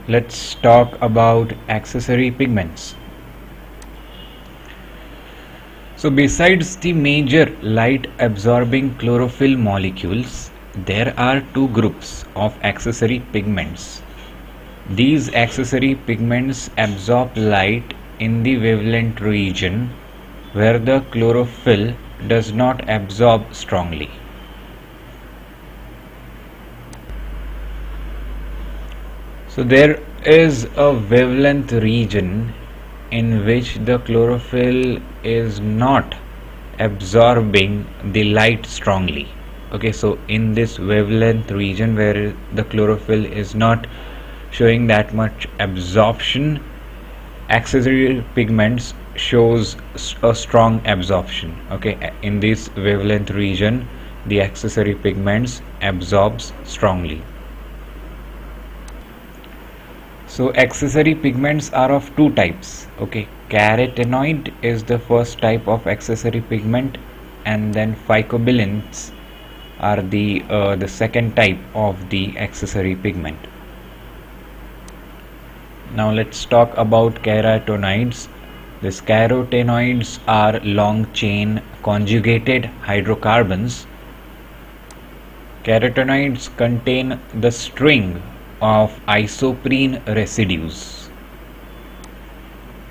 Let's talk about accessory pigments. So besides the major light absorbing chlorophyll molecules, there are two groups of accessory pigments. These accessory pigments absorb light in the wavelength region where the chlorophyll does not absorb strongly. So there is a wavelength region in which the chlorophyll is not absorbing the light strongly. Okay, so in this wavelength region where the chlorophyll is not showing that much absorption, accessory pigments shows a strong absorption. Okay, in this wavelength region the accessory pigments absorbs strongly. So accessory pigments are of two types. Okay, carotenoid is the first type of accessory pigment, and then phycobilins are the second type of the accessory pigment. Now let's talk about carotenoids. These carotenoids are long chain conjugated hydrocarbons. Carotenoids contain the string of isoprene residues,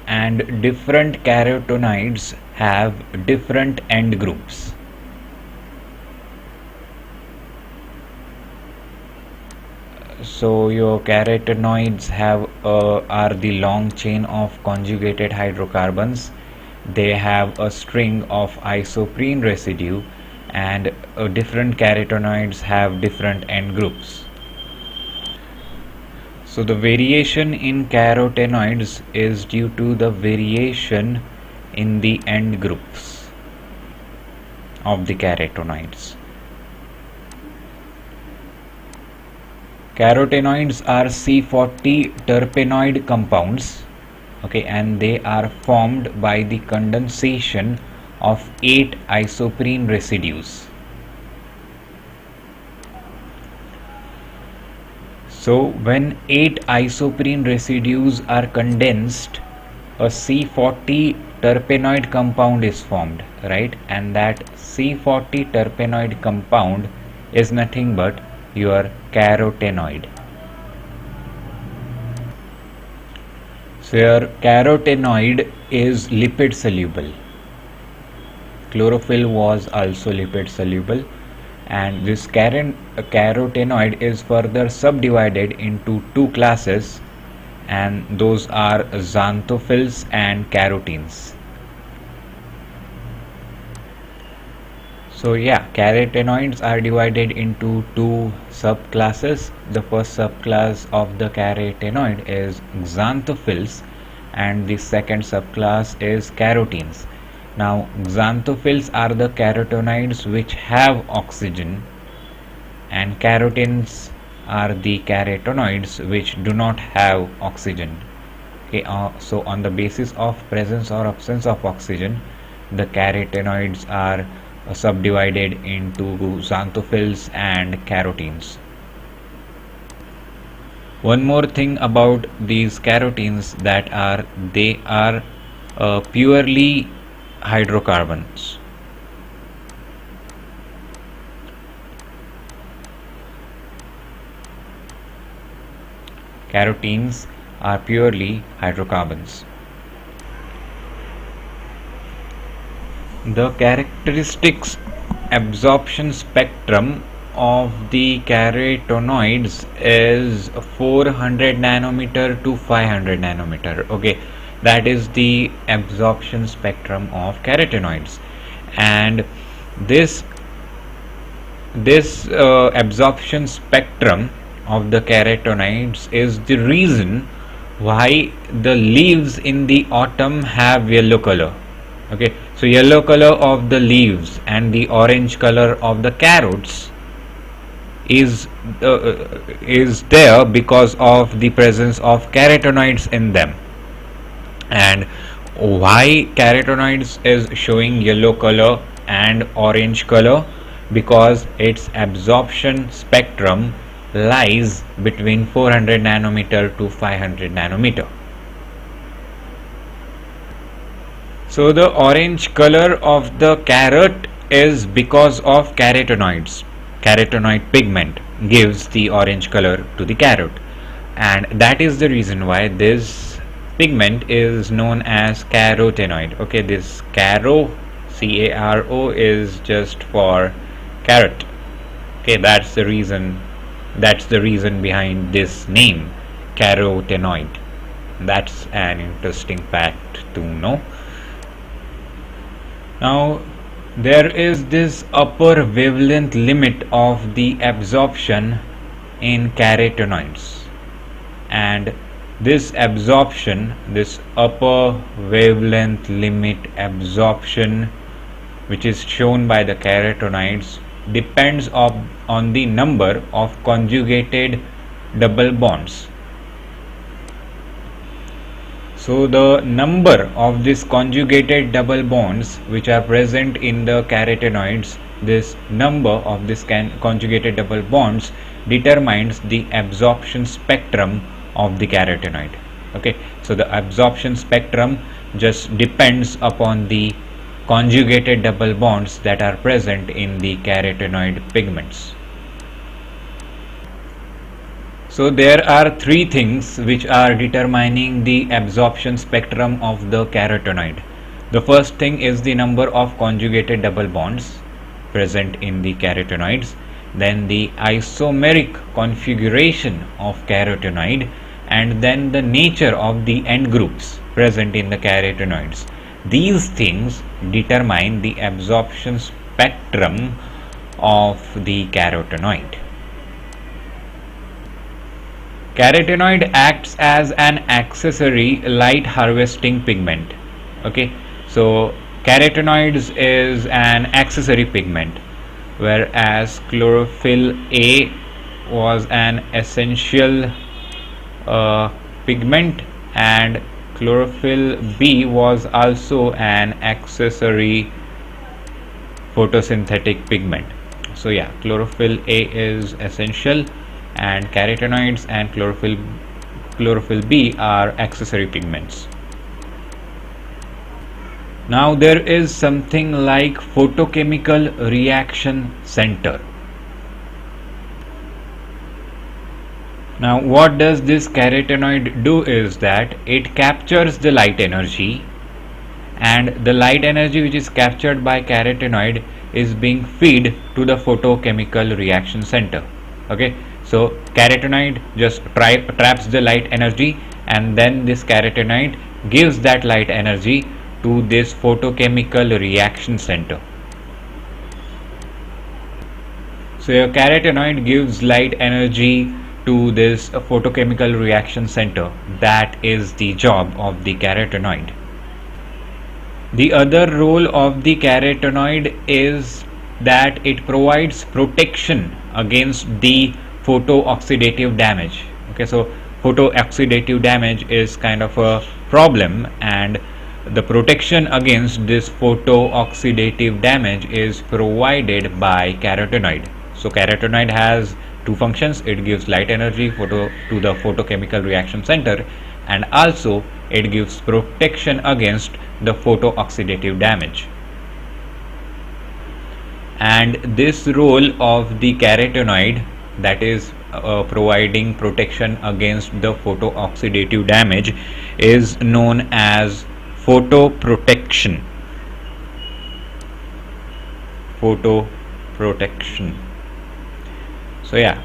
and different carotenoids have different end groups. So your carotenoids are the long chain of conjugated hydrocarbons. They have a string of isoprene residue, and different carotenoids have different end groups. So the variation in carotenoids is due to the variation in the end groups of the carotenoids. Carotenoids are C40 terpenoid compounds, okay, and they are formed by the condensation of 8 isoprene residues. So when 8 isoprene residues are condensed, a C40 terpenoid compound is formed, right? And that C40 terpenoid compound is nothing but your carotenoid. So your carotenoid is lipid soluble. Chlorophyll was also lipid soluble, and this carotenoid is further subdivided into two classes, and those are xanthophylls and carotenes. So yeah, carotenoids are divided into two subclasses. The first subclass of the carotenoid is xanthophylls, and the second subclass is carotenes. Now xanthophylls are the carotenoids which have oxygen, and carotenes are the carotenoids which do not have oxygen. Okay, so on the basis of presence or absence of oxygen, the carotenoids are subdivided into xanthophylls and carotenes. One more thing about these carotenes, that they are purely hydrocarbons. Carotenes are purely hydrocarbons. The characteristics absorption spectrum of the carotenoids is 400 nanometer to 500 nanometer. Okay, that is the absorption spectrum of carotenoids, and this absorption spectrum of the carotenoids is the reason why the leaves in the autumn have yellow color. Okay, so yellow color of the leaves and the orange color of the carrots is there because of the presence of carotenoids in them. And why carotenoids is showing yellow color and orange color? Because its absorption spectrum lies between 400 nanometer to 500 nanometer. So the orange color of the carrot is because of carotenoids. Carotenoid pigment gives the orange color to the carrot, and that is the reason why this pigment is known as carotenoid. Okay, this CARO is just for carrot. Okay, that's the reason behind this name, carotenoid. That's an interesting fact to know. Now there is this upper wavelength limit of the absorption in carotenoids, and this absorption, this upper wavelength limit absorption, which is shown by the carotenoids, depends on the number of conjugated double bonds. So the number of these conjugated double bonds which are present in the carotenoids, this number of this conjugated double bonds determines the absorption spectrum of the carotenoid. Okay, so the absorption spectrum just depends upon the conjugated double bonds that are present in the carotenoid pigments. So there are three things which are determining the absorption spectrum of the carotenoid. The first thing is the number of conjugated double bonds present in the carotenoids, then the isomeric configuration of carotenoid, and then the nature of the end groups present in the carotenoids. These things determine the absorption spectrum of the carotenoid. Carotenoid acts as an accessory light harvesting pigment. Okay, so carotenoids is an accessory pigment, whereas chlorophyll A was an essential pigment, and chlorophyll B was also an accessory photosynthetic pigment. So yeah, chlorophyll A is essential, and carotenoids and chlorophyll B are accessory pigments. Now there is something like photochemical reaction center. Now what does this carotenoid do is that it captures the light energy, and the light energy which is captured by carotenoid is being fed to the photochemical reaction center. Okay, so carotenoid just traps the light energy, and then this carotenoid gives that light energy to this photochemical reaction center. So your carotenoid gives light energy to this photochemical reaction center. That is the job of the carotenoid. The other role of the carotenoid is that it provides protection against the photooxidative damage. Okay, so photooxidative damage is kind of a problem, and the protection against this photooxidative damage is provided by carotenoid. So carotenoid has two functions. It gives light energy to the photochemical reaction center, and also it gives protection against the photooxidative damage. And this role of the carotenoid, that is providing protection against the photooxidative damage, is known as photoprotection. Photoprotection. So yeah,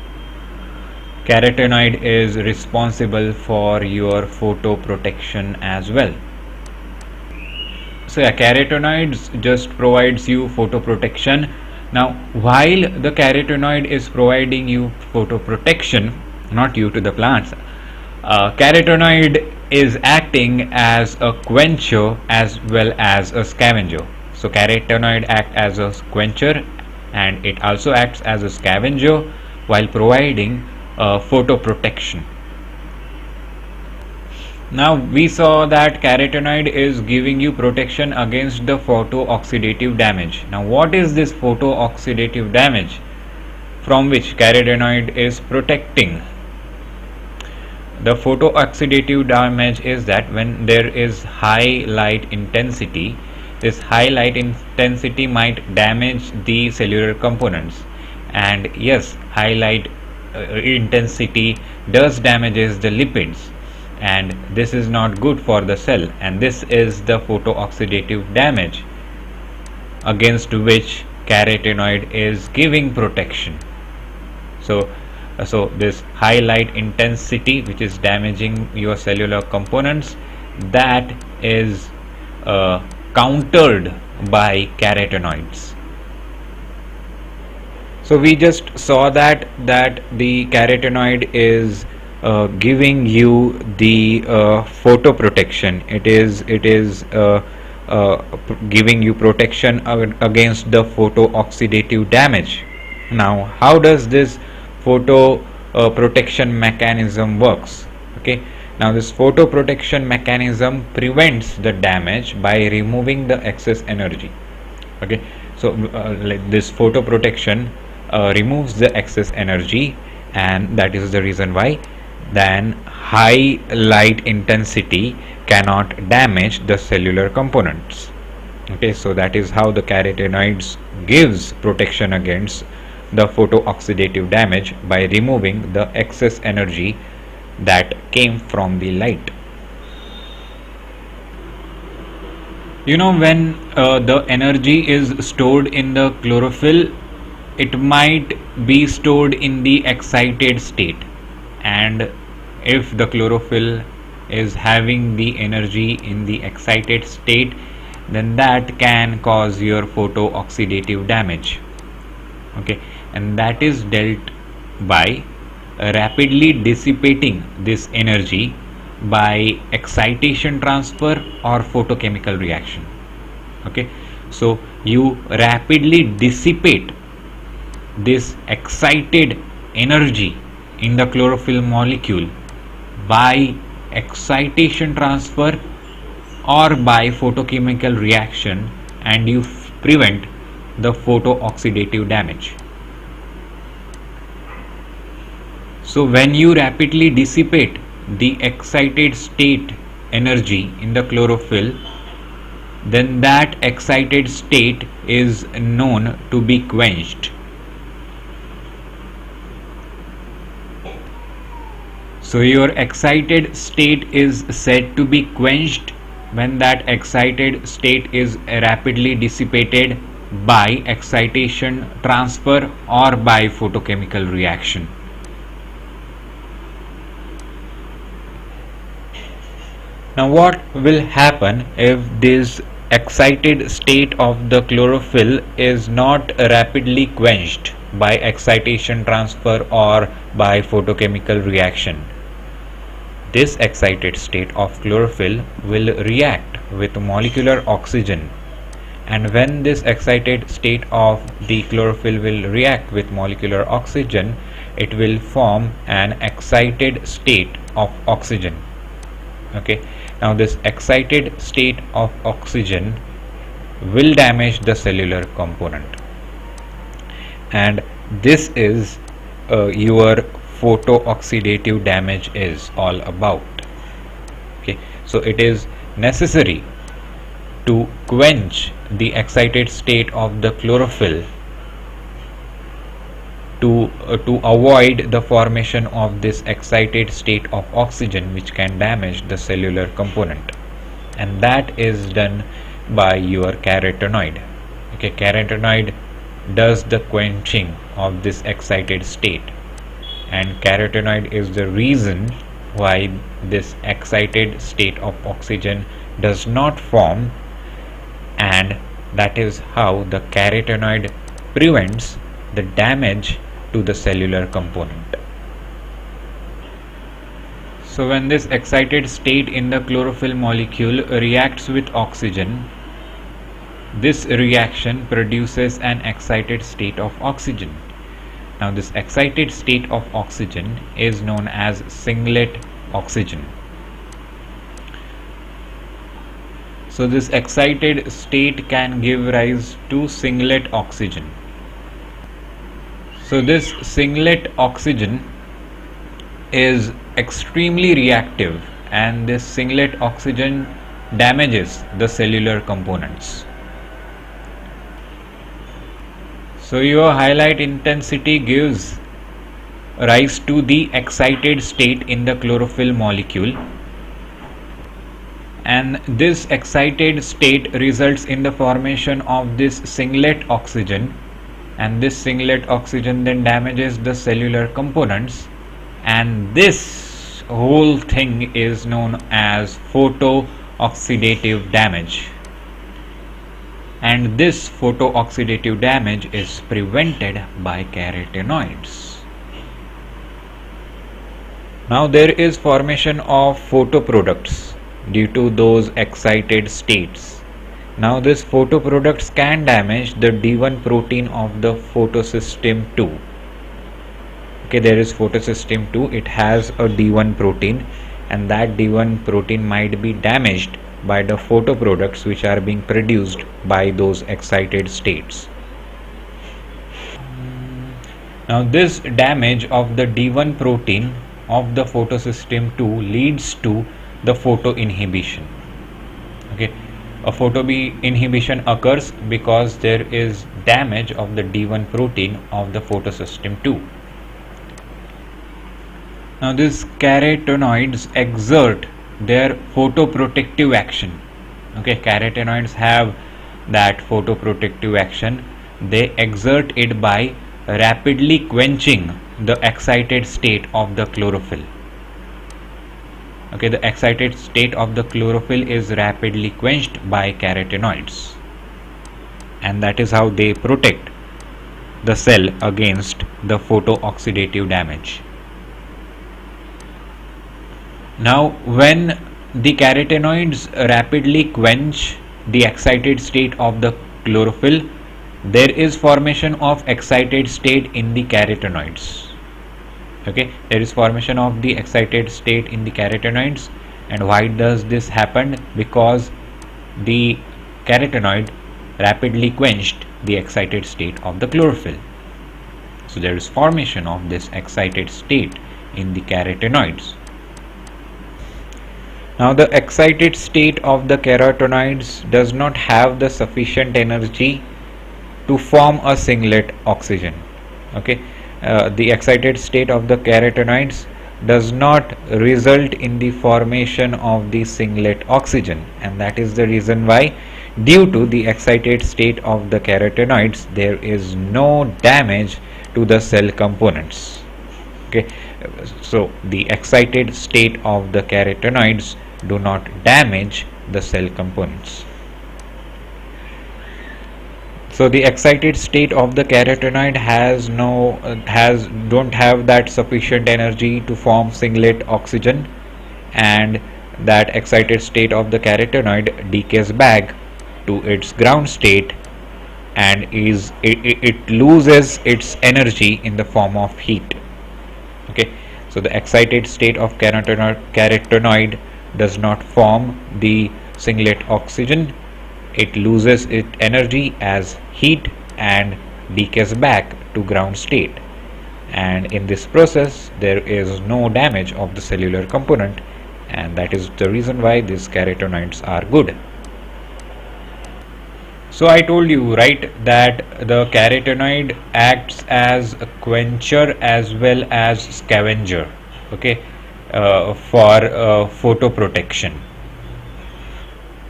carotenoid is responsible for your photoprotection as well. So yeah, carotenoids just provides you photoprotection. Now while the carotenoid is providing you photoprotection, not you to the plants, carotenoid is acting as a quencher as well as a scavenger. So carotenoid acts as a quencher, and it also acts as a scavenger while providing photoprotection. Now we saw that carotenoid is giving you protection against the photooxidative damage. Now what is this photooxidative damage? from which carotenoid is protecting. The photooxidative damage is that when there is high light intensity, this high light intensity might damage the cellular components, and yes, high light intensity does damages the lipids, and this is not good for the cell, and this is the photooxidative damage against which carotenoid is giving protection. So this high light intensity which is damaging your cellular components, that is countered by carotenoids. So we just saw that the carotenoid is giving you the photoprotection. It is giving you protection against the photooxidative damage. Now, how does this photo protection mechanism works? Okay, now this photoprotection mechanism prevents the damage by removing the excess energy. Okay, so like this photoprotection removes the excess energy, and that is the reason why then high light intensity cannot damage the cellular components. Okay, so that is how the carotenoids gives protection against the photooxidative damage by removing the excess energy that came from the light. You know, when the energy is stored in the chlorophyll, it might be stored in the excited state, and if the chlorophyll is having the energy in the excited state, then that can cause your photooxidative damage. Okay, and that is dealt by rapidly dissipating this energy by excitation transfer or photochemical reaction. Okay, so you rapidly dissipate this excited energy in the chlorophyll molecule by excitation transfer or by photochemical reaction, and you prevent the photooxidative damage. So when you rapidly dissipate the excited state energy in the chlorophyll, then that excited state is known to be quenched. So your excited state is said to be quenched when that excited state is rapidly dissipated by excitation transfer or by photochemical reaction. Now, what will happen if this excited state of the chlorophyll is not rapidly quenched by excitation transfer or by photochemical reaction? This excited state of chlorophyll will react with molecular oxygen, and when this excited state of the chlorophyll will react with molecular oxygen, it will form an excited state of oxygen. Okay, now this excited state of oxygen will damage the cellular component, and this is your photooxidative damage is all about. Okay, so it is necessary to quench the excited state of the chlorophyll to avoid the formation of this excited state of oxygen, which can damage the cellular component, and that is done by your carotenoid. Okay, carotenoid does the quenching of this excited state, and carotenoid is the reason why this excited state of oxygen does not form, and that is how the carotenoid prevents the damage to the cellular component. So when this excited state in the chlorophyll molecule reacts with oxygen, this reaction produces an excited state of oxygen. Now this excited state of oxygen is known as singlet oxygen. So this excited state can give rise to singlet oxygen. So this singlet oxygen is extremely reactive, and this singlet oxygen damages the cellular components. So your highlight intensity gives rise to the excited state in the chlorophyll molecule, and this excited state results in the formation of this singlet oxygen, and this singlet oxygen then damages the cellular components, and this whole thing is known as photooxidative damage, and this photooxidative damage is prevented by carotenoids. Now there is formation of photoproducts due to those excited states. Now this photoproducts can damage the D1 protein of the photosystem 2. Okay, there is photosystem 2, it has a D1 protein, and that D1 protein might be damaged by the photoproducts which are being produced by those excited states. Now this damage of the D1 protein of the photosystem 2 leads to the photoinhibition. Okay, a photoinhibition occurs because there is damage of the D1 protein of the photosystem 2. Now these carotenoids exert their photoprotective action. Okay, carotenoids have that photoprotective action. They exert it by rapidly quenching the excited state of the chlorophyll. Okay, the excited state of the chlorophyll is rapidly quenched by carotenoids, and that is how they protect the cell against the photooxidative damage. Now when the carotenoids rapidly quench the excited state of the chlorophyll, there is formation of excited state in the carotenoids. Okay, there is formation of the excited state in the carotenoids, and why does this happen? Because the carotenoid rapidly quenched the excited state of the chlorophyll. So there is formation of this excited state in the carotenoids. Now the excited state of the carotenoids does not have the sufficient energy to form a singlet oxygen. Okay, the excited state of the carotenoids does not result in the formation of the singlet oxygen, and that is the reason why, due to the excited state of the carotenoids, there is no damage to the cell components. Okay, so the excited state of the carotenoids do not damage the cell components. So the excited state of the carotenoid don't have that sufficient energy to form singlet oxygen, and that excited state of the carotenoid decays back to its ground state, and it loses its energy in the form of heat. Okay, so the excited state of carotenoid does not form the singlet oxygen. It loses its energy as heat and decays back to ground state, and in this process there is no damage of the cellular component, and that is the reason why these carotenoids are good. So I told you, right, that the carotenoid acts as a quencher as well as scavenger, okay, for photoprotection.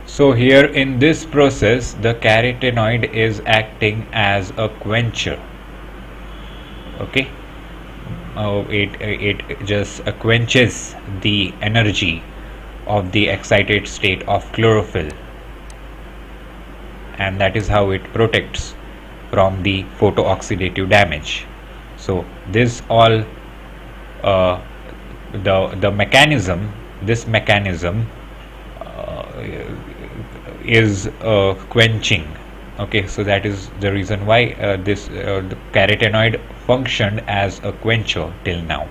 So here in this process, the carotenoid is acting as a quencher. Okay, it just quenches the energy of the excited state of chlorophyll, and that is how it protects from the photooxidative damage. So this all the mechanism, this mechanism is quenching. Okay, so that is the reason why the carotenoid functioned as a quencher till now.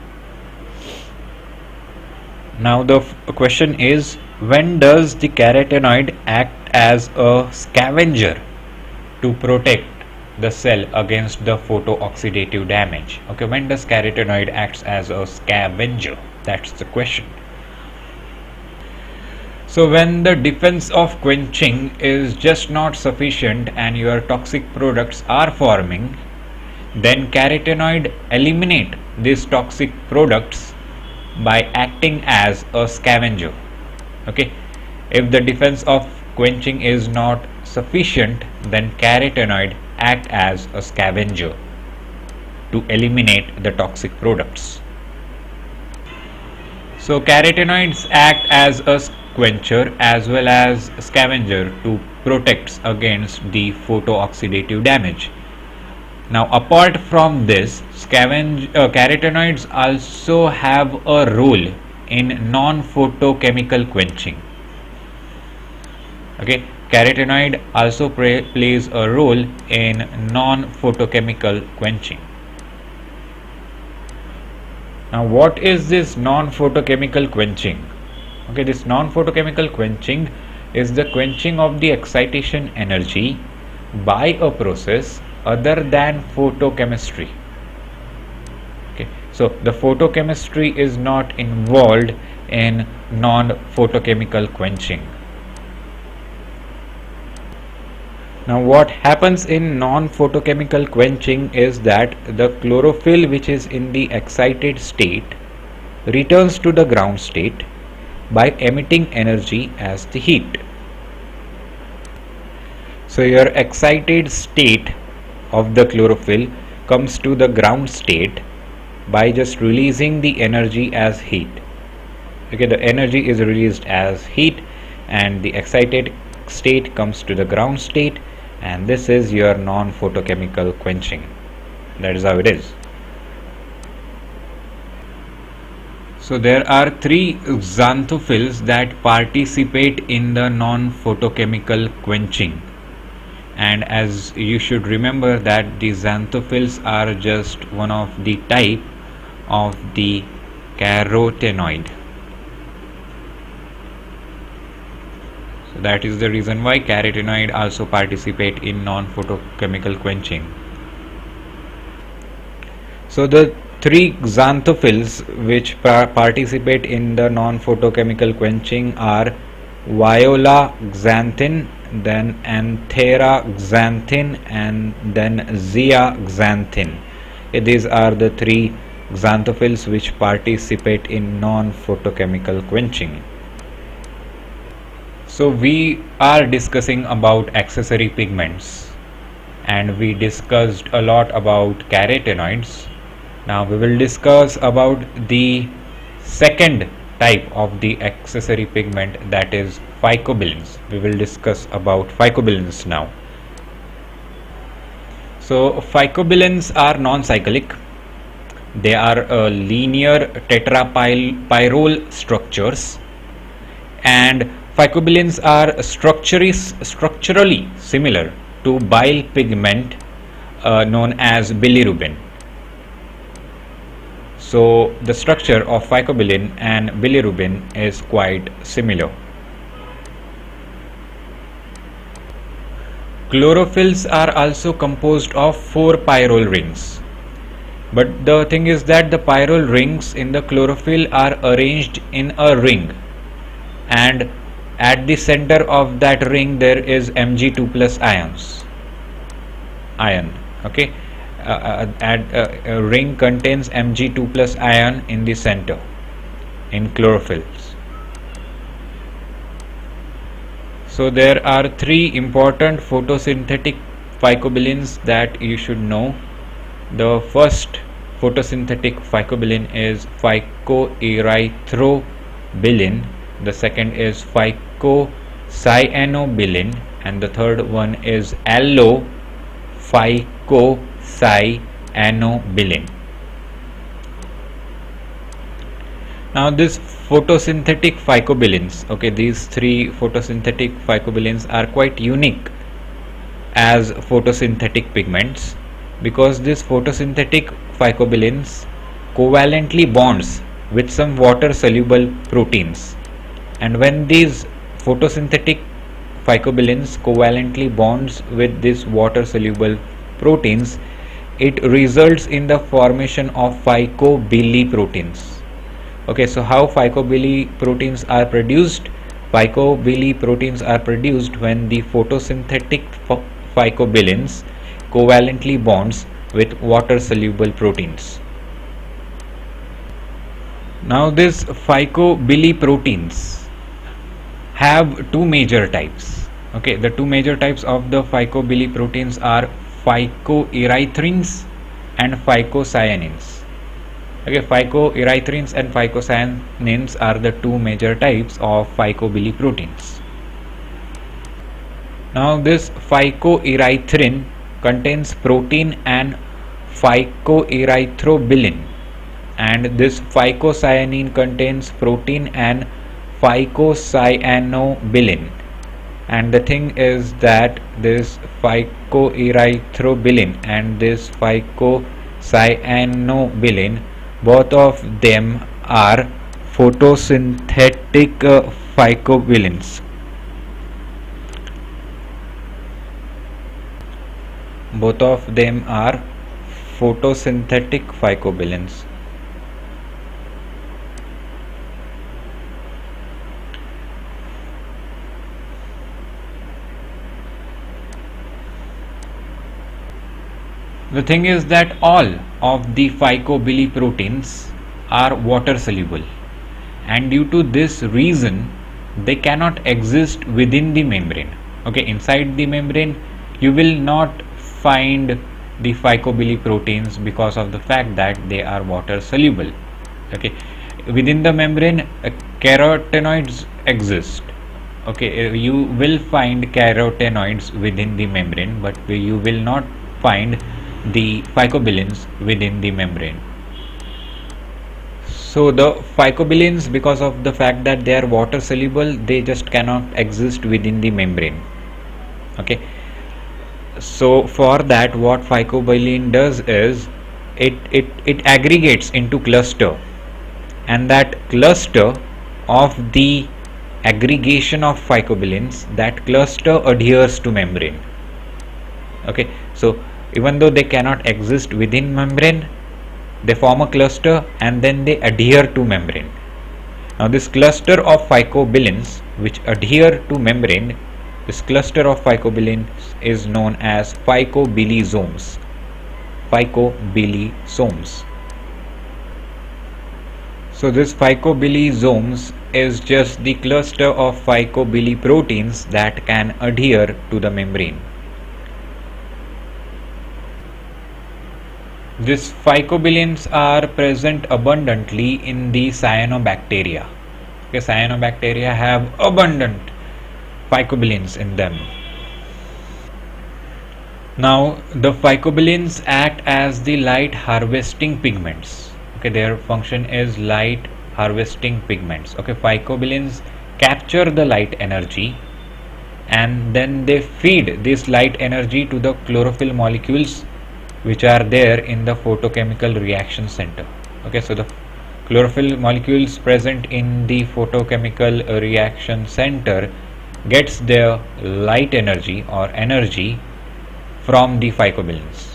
Now the question is, when does the carotenoid act as a scavenger to protect the cell against the photooxidative damage. Okay, when does carotenoid acts as a scavenger? That's the question. So when the defense of quenching is just not sufficient and your toxic products are forming, then carotenoid eliminate these toxic products by acting as a scavenger. Okay, if the defense of quenching is not sufficient, then carotenoid act as a scavenger to eliminate the toxic products. So carotenoids act as a quencher as well as scavenger to protect against the photooxidative damage. Now apart from this, carotenoids also have a role in non-photochemical quenching. Okay, carotenoid also plays a role in non-photochemical quenching. Now what is this non-photochemical quenching? Okay, this non-photochemical quenching is the quenching of the excitation energy by a process other than photochemistry. Okay, so the photochemistry is not involved in non-photochemical quenching. Now what happens in non-photochemical quenching is that the chlorophyll which is in the excited state returns to the ground state by emitting energy as the heat. So your excited state of the chlorophyll comes to the ground state by just releasing the energy as heat. Okay, the energy is released as heat and the excited state comes to the ground state, and this is your non-photochemical quenching. That is how it is. So there are three xanthophylls that participate in the non-photochemical quenching, and as you should remember that the xanthophylls are just one of the type of the carotenoid. So that is the reason why carotenoid also participate in non-photochemical quenching. So the three xanthophylls which participate in the non-photochemical quenching are viola xanthin, then anthera xanthin, and then zea xanthin. These are the three xanthophylls which participate in non-photochemical quenching. So we are discussing about accessory pigments and we discussed a lot about carotenoids. Now we will discuss about the second type of the accessory pigment, that is phycobilins. We will discuss about phycobilins now. So phycobilins are non-cyclic. They are linear tetrapyrrole structures, and phycobilins are structurally similar to bile pigment known as bilirubin. So the structure of phycobilin and bilirubin is quite similar. Chlorophylls are also composed of 4 pyrrole rings. But the thing is that the pyrrole rings in the chlorophyll are arranged in a ring, and at the center of that ring there is Mg2 plus ion. Okay, a ring contains Mg2 plus ion in the center in chlorophylls. So there are 3 important photosynthetic phycobilins that you should know. The first photosynthetic phycobilin is phycoerythrobilin, the second is phycocyanobacteria, and the third one is allophycocyanobacteria. Now this photosynthetic phycobilins, okay, these 3 photosynthetic phycobilins are quite unique as photosynthetic pigments, because these photosynthetic phycobilins covalently bonds with some water soluble proteins, and when these photosynthetic phycobilins covalently bonds with these water soluble proteins, it results in the formation of phycobiliproteins. Okay, so how phycobiliproteins are produced? Phycobiliproteins are produced when the photosynthetic phycobilins covalently bonds with water soluble proteins. Now these phycobiliproteins have two major types. Okay, the two major types of the phycobiliproteins are phycoerythrins and phycocyanins. Okay, phycoerythrins and phycocyanins are the two major types of phycobiliproteins. Now this phycoerythrin contains protein and phycoerythrobilin, and this phycocyanin contains protein and phycocyanobacteria. And the thing is that this phycoerythrobilin and this phycocyanobacteria, both of them are photosynthetic phycobilins. Both of them are photosynthetic phycobilins. The thing is that all of the phycobiliproteins are water soluble, and due to this reason they cannot exist within the membrane. Okay, inside the membrane you will not find the phycobiliproteins because of the fact that they are water soluble. Okay, within the membrane carotenoids exist. Okay, you will find carotenoids within the membrane, but you will not find the phycobilins within the membrane. So the phycobilins, because of the fact that they are water soluble, they just cannot exist within the membrane. Okay, so for that what phycobilin does is it aggregates into cluster, and that cluster of the aggregation of phycobilins, that cluster adheres to membrane. Okay, so even though they cannot exist within membrane, they form a cluster and then they adhere to membrane. Now this cluster of phycobilins which adhere to membrane, this cluster of phycobilins is known as phycobilisomes. Phycobilisomes. So this phycobilisomes is just the cluster of phycobiliproteins that can adhere to the membrane. These phycobilins are present abundantly in the cyanobacteria. Okay, cyanobacteria have abundant phycobilins in them. Now the phycobilins act as the light harvesting pigments. Okay, their function is light harvesting pigments. Okay, phycobilins capture the light energy and then they feed this light energy to the chlorophyll molecules which are there in the photochemical reaction center. Okay, so the chlorophyll molecules present in the photochemical reaction center gets their light energy or energy from the phycobilins.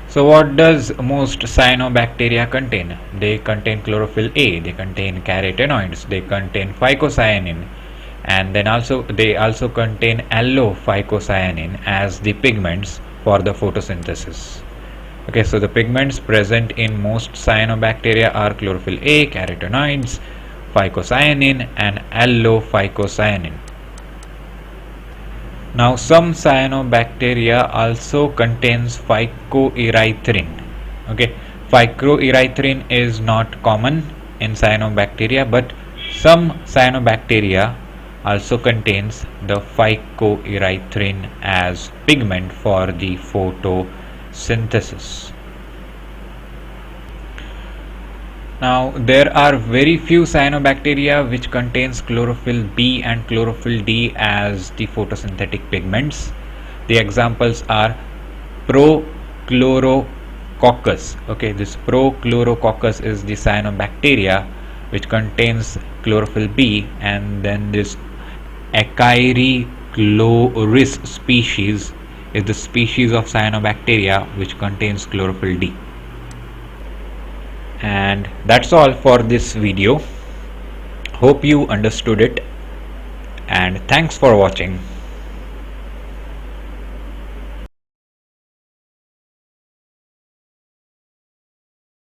So what does most cyanobacteria contain? They contain chlorophyll A, they contain carotenoids, they contain phycocyanin, and then they also contain allophycocyanin as the pigments for the photosynthesis. Okay, so the pigments present in most cyanobacteria are chlorophyll A, carotenoids, phycocyanin and allophycocyanin. Now some cyanobacteria also contains phycoerythrin. Okay, phycoerythrin is not common in cyanobacteria, but some cyanobacteria also contains the phycoerythrin as pigment for the photosynthesis. Now there are very few cyanobacteria which contains chlorophyll B and chlorophyll D as the photosynthetic pigments. The examples are Prochlorococcus. Okay, this Prochlorococcus is the cyanobacteria which contains chlorophyll B, and then this chloris species is the species of cyanobacteria which contains chlorophyll D. And that's all for this video. Hope you understood it, and thanks for watching.